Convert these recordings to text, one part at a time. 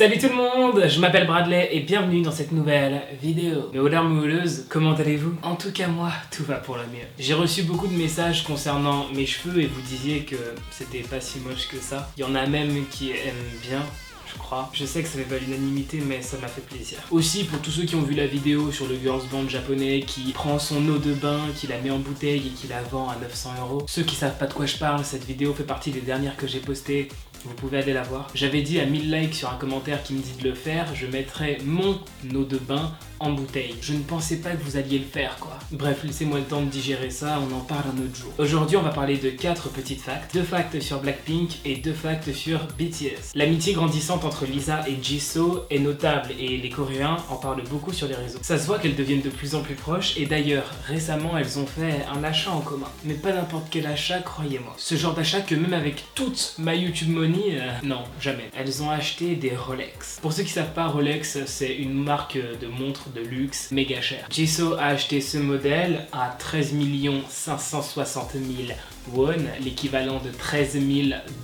Salut tout le monde, je m'appelle Bradley et bienvenue dans cette nouvelle vidéo. Mes houleurs mouleuses, comment allez-vous? En tout cas moi, tout va pour le mieux. J'ai reçu beaucoup de messages concernant mes cheveux et vous disiez que c'était pas si moche que ça. Il y en a même qui aiment bien. Je crois. Je sais que ça fait pas l'unanimité mais ça m'a fait plaisir. Aussi pour tous ceux qui ont vu la vidéo sur le girls band japonais qui prend son eau de bain, qui la met en bouteille et qui la vend à 900 €. Ceux qui savent pas de quoi je parle, cette vidéo fait partie des dernières que j'ai postées. Vous pouvez aller la voir. J'avais dit à 1000 likes sur un commentaire qui me dit de le faire, je mettrais mon eau de bain en bouteille. Je ne pensais pas que vous alliez le faire quoi. Bref, laissez-moi le temps de digérer ça, on en parle un autre jour. Aujourd'hui on va parler de 4 petites facts. 2 facts sur Blackpink et 2 facts sur BTS. L'amitié grandissante entre Lisa et Jisoo est notable et les Coréens en parlent beaucoup sur les réseaux. Ça se voit qu'elles deviennent de plus en plus proches et d'ailleurs récemment elles ont fait un achat en commun. Mais pas n'importe quel achat, croyez-moi. Ce genre d'achat que même avec toute ma YouTube money, non, jamais. Elles ont acheté des Rolex. Pour ceux qui savent pas, Rolex c'est une marque de montres de luxe méga cher. Jisoo a acheté ce modèle à 13 560 000 won, l'équivalent de 13 000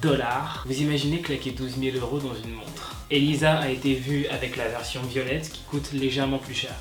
$. Vous imaginez claquer 12 000 € dans une montre. Et Lisa a été vue avec la version violette qui coûte légèrement plus cher.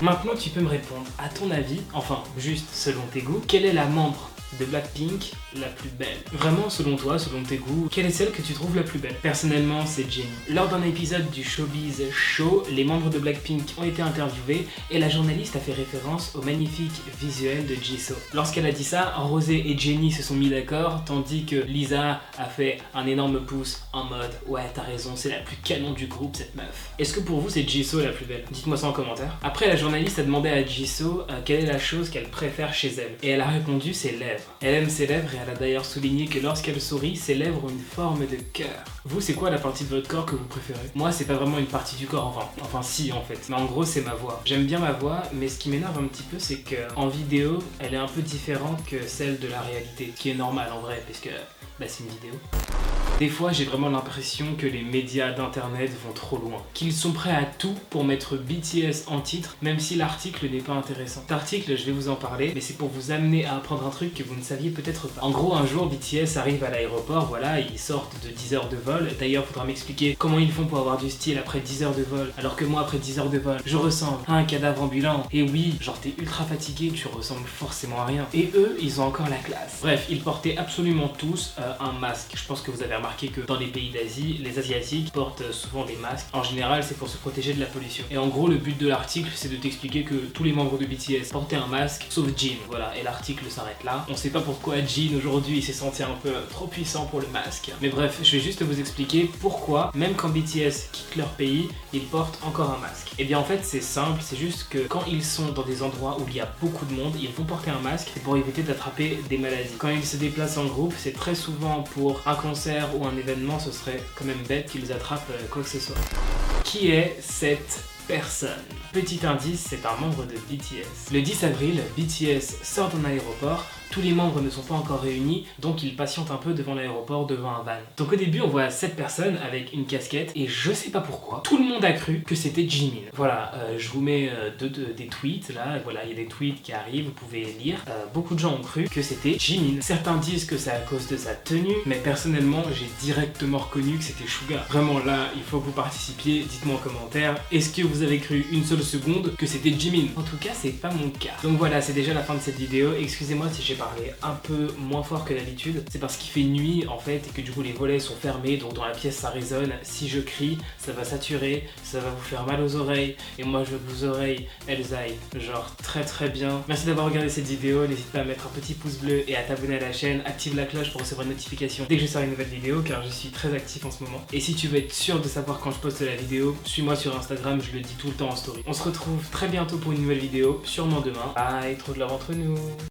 Maintenant tu peux me répondre, à ton avis, enfin juste selon tes goûts, quelle est la membre de Blackpink la plus belle? Vraiment selon toi, selon tes goûts, quelle est celle que tu trouves la plus belle? Personnellement c'est Jennie. Lors d'un épisode du Showbiz Show, les membres de Blackpink ont été interviewés et la journaliste a fait référence au magnifique visuel de Jisoo. Lorsqu'elle a dit ça, Rosé et Jennie se sont mis d'accord, tandis que Lisa a fait un énorme pouce en mode ouais t'as raison, c'est la plus canon du groupe cette meuf. Est-ce que pour vous c'est Jisoo la plus belle? Dites-moi ça en commentaire. Après la journaliste a demandé à Jisoo quelle est la chose qu'elle préfère chez elle et elle a répondu ses lèvres. Elle aime ses lèvres et elle a d'ailleurs souligné que lorsqu'elle sourit, ses lèvres ont une forme de cœur. Vous, c'est quoi la partie de votre corps que vous préférez? Moi, c'est pas vraiment une partie du corps, enfin si en fait. Mais en gros, c'est ma voix. J'aime bien ma voix, mais ce qui m'énerve un petit peu, c'est que en vidéo, elle est un peu différente que celle de la réalité. Ce qui est normal en vrai, parce que c'est une vidéo. Des fois, j'ai vraiment l'impression que les médias d'internet vont trop loin. Qu'ils sont prêts à tout pour mettre BTS en titre, même si l'article n'est pas intéressant. Cet article, je vais vous en parler, mais c'est pour vous amener à apprendre un truc que vous ne saviez peut-être pas. En gros, un jour, BTS arrive à l'aéroport, voilà, ils sortent de 10 heures de vol. D'ailleurs, faudra m'expliquer comment ils font pour avoir du style après 10 heures de vol, alors que moi, après 10 heures de vol, je ressemble à un cadavre ambulant. Et oui, genre t'es ultra fatigué, tu ressembles forcément à rien. Et eux, ils ont encore la classe. Bref, ils portaient absolument tous un masque. Je pense que vous avez remarqué que dans les pays d'Asie, les Asiatiques portent souvent des masques. En général, c'est pour se protéger de la pollution. Et en gros, le but de l'article, c'est de t'expliquer que tous les membres de BTS portaient un masque, sauf Jin. Voilà, et l'article s'arrête là. On sait pas pourquoi Jin, aujourd'hui, il s'est senti un peu trop puissant pour le masque. Mais bref, je vais juste vous expliquer pourquoi, même quand BTS quitte leur pays, ils portent encore un masque. Et bien en fait, c'est simple, c'est juste que quand ils sont dans des endroits où il y a beaucoup de monde, ils vont porter un masque pour éviter d'attraper des maladies. Quand ils se déplacent en groupe, c'est très souvent pour un concert ou un événement, ce serait quand même bête qu'ils attrapent quoi que ce soit. Qui est cette personne? Petit indice, c'est un membre de BTS. Le 10 avril, BTS sort d'un aéroport. Tous les membres ne sont pas encore réunis, donc ils patientent un peu devant l'aéroport, devant un van. Donc au début, on voit cette personne avec une casquette, et je sais pas pourquoi, tout le monde a cru que c'était Jimin. Voilà, je vous mets des tweets, là, voilà, il y a des tweets qui arrivent, vous pouvez lire. Beaucoup de gens ont cru que c'était Jimin. Certains disent que c'est à cause de sa tenue, mais personnellement, j'ai directement reconnu que c'était Suga. Vraiment là, il faut que vous participiez, dites-moi en commentaire, est-ce que vous avez cru une seule seconde que c'était Jimin? En tout cas, c'est pas mon cas. Donc voilà, c'est déjà la fin de cette vidéo, excusez-moi si j'ai parlé un peu moins fort que d'habitude, c'est parce qu'il fait nuit en fait et que du coup les volets sont fermés, donc dans la pièce ça résonne. Si je crie, ça va saturer, ça va vous faire mal aux oreilles et moi je veux que vos oreilles elles aillent genre très bien. Merci d'avoir regardé cette vidéo, n'hésite pas à mettre un petit pouce bleu et à t'abonner à la chaîne, active la cloche pour recevoir une notification dès que je sors une nouvelle vidéo car je suis très actif en ce moment. Et si tu veux être sûr de savoir quand je poste la vidéo, suis-moi sur Instagram, je le dis tout le temps en story. On se retrouve très bientôt pour une nouvelle vidéo, sûrement demain. Bye, trop de love entre nous.